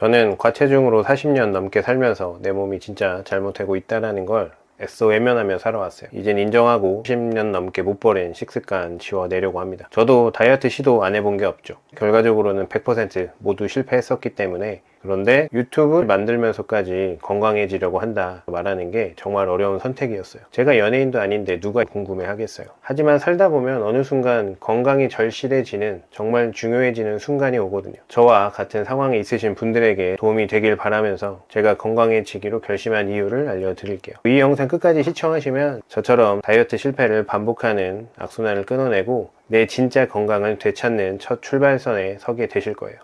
저는 과체중으로 40년 넘게 살면서 내 몸이 진짜 잘못되고 있다는 걸 애써 외면하며 살아왔어요. 이젠 인정하고 10년 넘게 못 버린 식습관 지워내려고 합니다. 저도 다이어트 시도 안 해본 게 없죠. 결과적으로는 100% 모두 실패했었기 때문에. 그런데 유튜브 만들면서까지 건강해지려고 한다 말하는 게 정말 어려운 선택이었어요. 제가 연예인도 아닌데 누가 궁금해 하겠어요. 하지만 살다 보면 어느 순간 건강이 절실해지는, 정말 중요해지는 순간이 오거든요. 저와 같은 상황에 있으신 분들에게 도움이 되길 바라면서 제가 건강해지기로 결심한 이유를 알려드릴게요. 이 영상 끝까지 시청하시면 저처럼 다이어트 실패를 반복하는 악순환을 끊어내고 내 진짜 건강을 되찾는 첫 출발선에 서게 되실 거예요.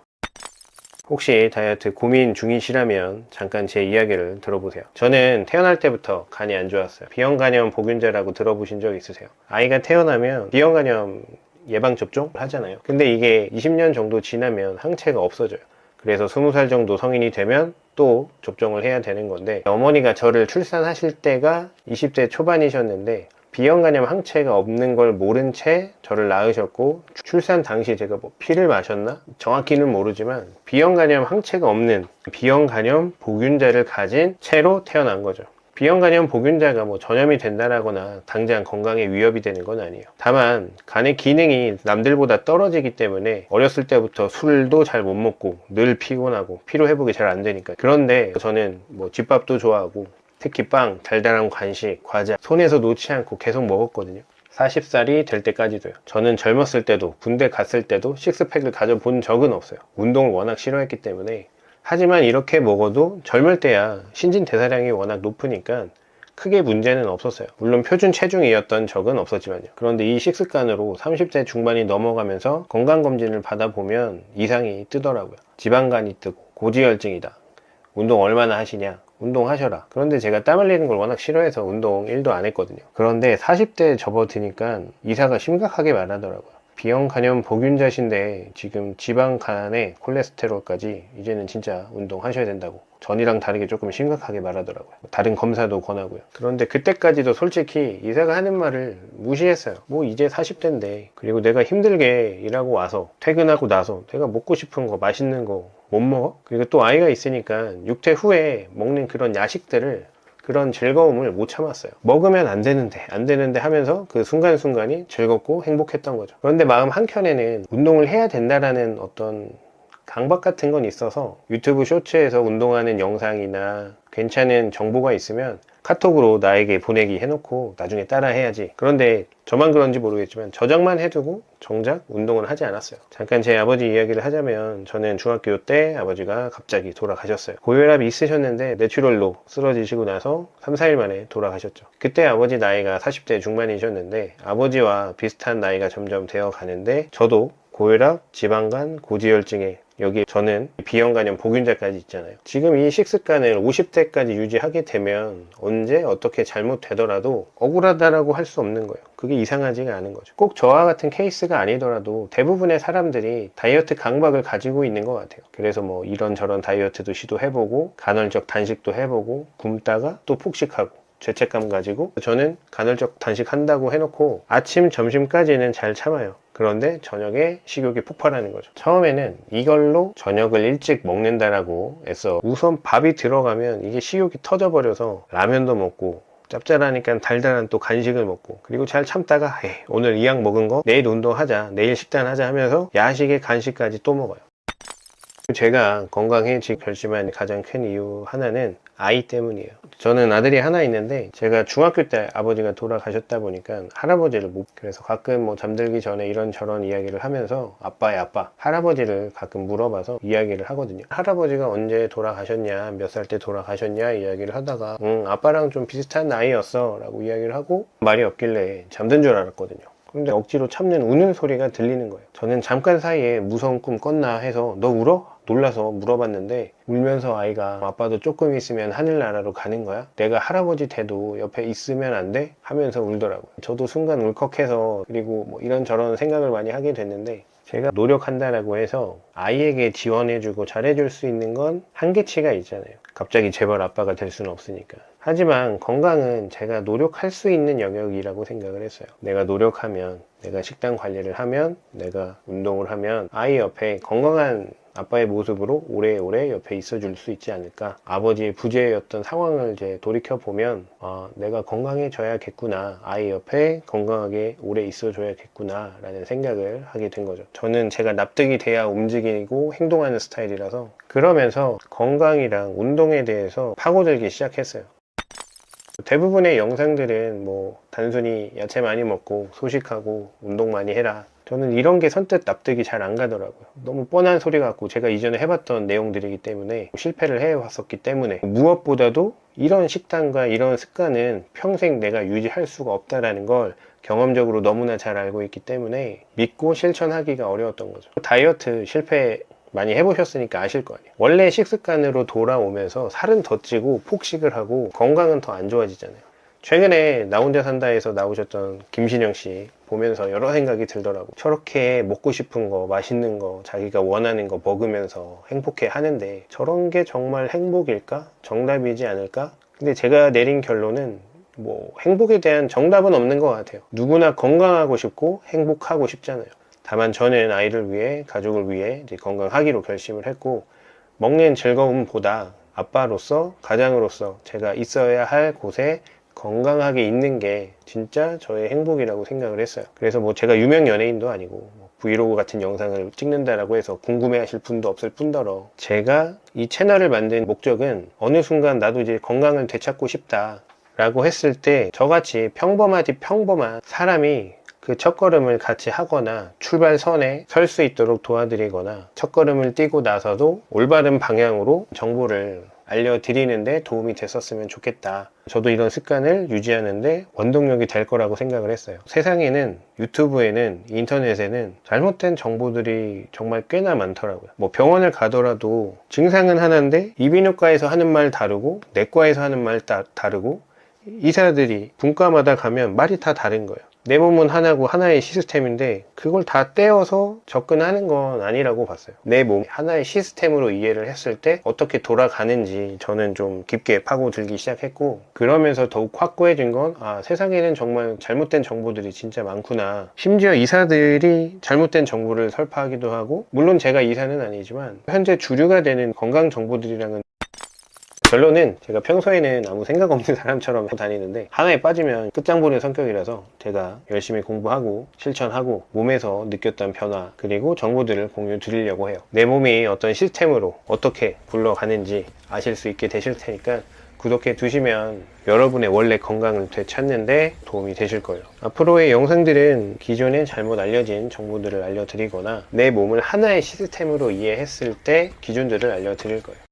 혹시 다이어트 고민 중이시라면 잠깐 제 이야기를 들어보세요. 저는 태어날 때부터 간이 안 좋았어요. 비형간염 보균자라고 들어보신 적 있으세요? 아이가 태어나면 비형간염 예방접종 하잖아요. 근데 이게 20년 정도 지나면 항체가 없어져요. 그래서 20살 정도 성인이 되면 또 접종을 해야 되는 건데, 어머니가 저를 출산하실 때가 20대 초반이셨는데 비형간염 항체가 없는 걸 모른 채 저를 낳으셨고, 출산 당시 제가 뭐 피를 마셨나? 정확히는 모르지만 비형간염 항체가 없는 비형간염 보균자를 가진 채로 태어난 거죠. 비형간염 보균자가 뭐 전염이 된다거나 당장 건강에 위협이 되는 건 아니에요. 다만 간의 기능이 남들보다 떨어지기 때문에 어렸을 때부터 술도 잘 못 먹고 늘 피곤하고 피로 회복이 잘 안 되니까. 그런데 저는 뭐 집밥도 좋아하고 특히 빵, 달달한 간식, 과자 손에서 놓지 않고 계속 먹었거든요. 40살이 될 때까지도요. 저는 젊었을 때도, 군대 갔을 때도 식스팩을 가져본 적은 없어요. 운동을 워낙 싫어했기 때문에. 하지만 이렇게 먹어도 젊을 때야 신진대사량이 워낙 높으니까 크게 문제는 없었어요. 물론 표준 체중이었던 적은 없었지만요. 그런데 이 식습관으로 30대 중반이 넘어가면서 건강검진을 받아보면 이상이 뜨더라고요. 지방간이 뜨고 고지혈증이다. 운동 얼마나 하시냐? 운동하셔라. 그런데 제가 땀 흘리는 걸 워낙 싫어해서 운동 1도 안 했거든요. 그런데 40대 접어드니까 이사가 심각하게 말하더라고요. 비형간염 보균자신데 지금 지방간에 콜레스테롤까지, 이제는 진짜 운동하셔야 된다고 전이랑 다르게 조금 심각하게 말하더라고요. 다른 검사도 권하고요. 그런데 그때까지도 솔직히 이사가 하는 말을 무시했어요. 뭐 이제 40대인데, 그리고 내가 힘들게 일하고 와서 퇴근하고 나서 내가 먹고 싶은 거, 맛있는 거 못 먹어? 그리고 또 아이가 있으니까 육퇴 후에 먹는 그런 야식들을, 그런 즐거움을 못 참았어요. 먹으면 안 되는데 하면서 그 순간순간이 즐겁고 행복했던 거죠. 그런데 마음 한켠에는 운동을 해야 된다라는 어떤 강박 같은 건 있어서 유튜브 쇼츠에서 운동하는 영상이나 괜찮은 정보가 있으면 카톡으로 나에게 보내기 해놓고 나중에 따라 해야지. 그런데 저만 그런지 모르겠지만 저장만 해두고 정작 운동을 하지 않았어요. 잠깐 제 아버지 이야기를 하자면, 저는 중학교 때 아버지가 갑자기 돌아가셨어요. 고혈압이 있으셨는데 뇌출혈로 쓰러지시고 나서 3, 4일 만에 돌아가셨죠. 그때 아버지 나이가 40대 중반이셨는데 아버지와 비슷한 나이가 점점 되어 가는데 저도 고혈압, 지방간, 고지혈증에, 여기 저는 비형간염 보균자까지 있잖아요. 지금 이 식습관을 50대까지 유지하게 되면 언제 어떻게 잘못되더라도 억울하다라고 할 수 없는 거예요. 그게 이상하지가 않은 거죠. 꼭 저와 같은 케이스가 아니더라도 대부분의 사람들이 다이어트 강박을 가지고 있는 것 같아요. 그래서 뭐 이런저런 다이어트도 시도해보고 간헐적 단식도 해보고 굶다가 또 폭식하고 죄책감 가지고, 저는 간헐적 단식한다고 해놓고 아침, 점심까지는 잘 참아요. 그런데 저녁에 식욕이 폭발하는 거죠. 처음에는 이걸로 저녁을 일찍 먹는다라고 해서 우선 밥이 들어가면 이게 식욕이 터져버려서 라면도 먹고, 짭짤하니까 달달한 또 간식을 먹고, 그리고 잘 참다가 오늘 이 약 먹은 거 내일 운동하자, 내일 식단하자 하면서 야식에 간식까지 또 먹어요. 제가 건강해지기 결심한 가장 큰 이유 하나는 아이 때문이에요. 저는 아들이 하나 있는데 제가 중학교 때 아버지가 돌아가셨다 보니까 할아버지를 못, 그래서 가끔 뭐 잠들기 전에 이런저런 이야기를 하면서 아빠의 아빠, 할아버지를 가끔 물어봐서 이야기를 하거든요. 할아버지가 언제 돌아가셨냐, 몇 살 때 돌아가셨냐 이야기를 하다가 아빠랑 좀 비슷한 나이였어 라고 이야기를 하고 말이 없길래 잠든 줄 알았거든요. 근데 억지로 참는 우는 소리가 들리는 거예요. 저는 잠깐 사이에 무서운 꿈 꿨나 해서 너 울어? 놀라서 물어봤는데, 울면서 아이가 아빠도 조금 있으면 하늘나라로 가는 거야? 내가 할아버지 돼도 옆에 있으면 안 돼? 하면서 울더라고요. 저도 순간 울컥해서, 그리고 뭐 이런저런 생각을 많이 하게 됐는데, 제가 노력한다라고 해서 아이에게 지원해주고 잘해줄 수 있는 건 한계치가 있잖아요. 갑자기 재벌 아빠가 될 수는 없으니까. 하지만 건강은 제가 노력할 수 있는 영역이라고 생각을 했어요. 내가 노력하면, 내가 식단 관리를 하면, 내가 운동을 하면 아이 옆에 건강한 아빠의 모습으로 오래오래 옆에 있어줄 수 있지 않을까. 아버지의 부재였던 상황을 이제 돌이켜보면 내가 건강해져야겠구나, 아이 옆에 건강하게 오래 있어줘야겠구나 라는 생각을 하게 된 거죠. 저는 제가 납득이 돼야 움직이고 행동하는 스타일이라서, 그러면서 건강이랑 운동에 대해서 파고들기 시작했어요. 대부분의 영상들은 뭐 단순히 야채 많이 먹고 소식하고 운동 많이 해라, 저는 이런 게 선뜻 납득이 잘 안 가더라고요. 너무 뻔한 소리 같고 제가 이전에 해봤던 내용들이기 때문에, 실패를 해왔었기 때문에, 무엇보다도 이런 식단과 이런 습관은 평생 내가 유지할 수가 없다라는 걸 경험적으로 너무나 잘 알고 있기 때문에 믿고 실천하기가 어려웠던 거죠. 다이어트 실패 많이 해보셨으니까 아실 거 아니에요. 원래 식습관으로 돌아오면서 살은 더 찌고 폭식을 하고 건강은 더 안 좋아지잖아요. 최근에 나 혼자 산다에서 나오셨던 김신영 씨 보면서 여러 생각이 들더라고. 저렇게 먹고 싶은 거, 맛있는 거, 자기가 원하는 거 먹으면서 행복해 하는데 저런 게 정말 행복일까? 정답이지 않을까? 근데 제가 내린 결론은 뭐 행복에 대한 정답은 없는 것 같아요. 누구나 건강하고 싶고 행복하고 싶잖아요. 다만 저는 아이를 위해, 가족을 위해 이제 건강하기로 결심을 했고, 먹는 즐거움보다 아빠로서, 가장으로서 제가 있어야 할 곳에 건강하게 있는 게 진짜 저의 행복이라고 생각을 했어요. 그래서 뭐 제가 유명 연예인도 아니고 브이로그 같은 영상을 찍는다라고 해서 궁금해 하실 분도 없을 뿐더러, 제가 이 채널을 만든 목적은 어느 순간 나도 이제 건강을 되찾고 싶다 라고 했을 때, 저같이 평범하디 평범한 사람이 그 첫걸음을 같이 하거나 출발선에 설 수 있도록 도와드리거나, 첫걸음을 띄고 나서도 올바른 방향으로 정보를 알려드리는데 도움이 됐었으면 좋겠다. 저도 이런 습관을 유지하는데 원동력이 될 거라고 생각을 했어요. 세상에는, 유튜브에는, 인터넷에는 잘못된 정보들이 정말 꽤나 많더라고요. 뭐 병원을 가더라도 증상은 하나인데 이비인후과에서 하는 말 다르고 내과에서 하는 말 다르고, 의사들이 분과마다 가면 말이 다 다른 거예요. 내 몸은 하나고 하나의 시스템인데 그걸 다 떼어서 접근하는 건 아니라고 봤어요. 내 몸 하나의 시스템으로 이해를 했을 때 어떻게 돌아가는지 저는 좀 깊게 파고들기 시작했고, 그러면서 더욱 확고해진 건 세상에는 정말 잘못된 정보들이 진짜 많구나. 심지어 의사들이 잘못된 정보를 설파하기도 하고, 물론 제가 의사는 아니지만 현재 주류가 되는 건강 정보들이랑은, 결론은 제가 평소에는 아무 생각 없는 사람처럼 다니는데 하나에 빠지면 끝장보는 성격이라서 제가 열심히 공부하고 실천하고 몸에서 느꼈던 변화, 그리고 정보들을 공유 드리려고 해요. 내 몸이 어떤 시스템으로 어떻게 굴러가는지 아실 수 있게 되실 테니까 구독해 두시면 여러분의 원래 건강을 되찾는데 도움이 되실 거예요. 앞으로의 영상들은 기존에 잘못 알려진 정보들을 알려드리거나 내 몸을 하나의 시스템으로 이해했을 때 기준들을 알려드릴 거예요.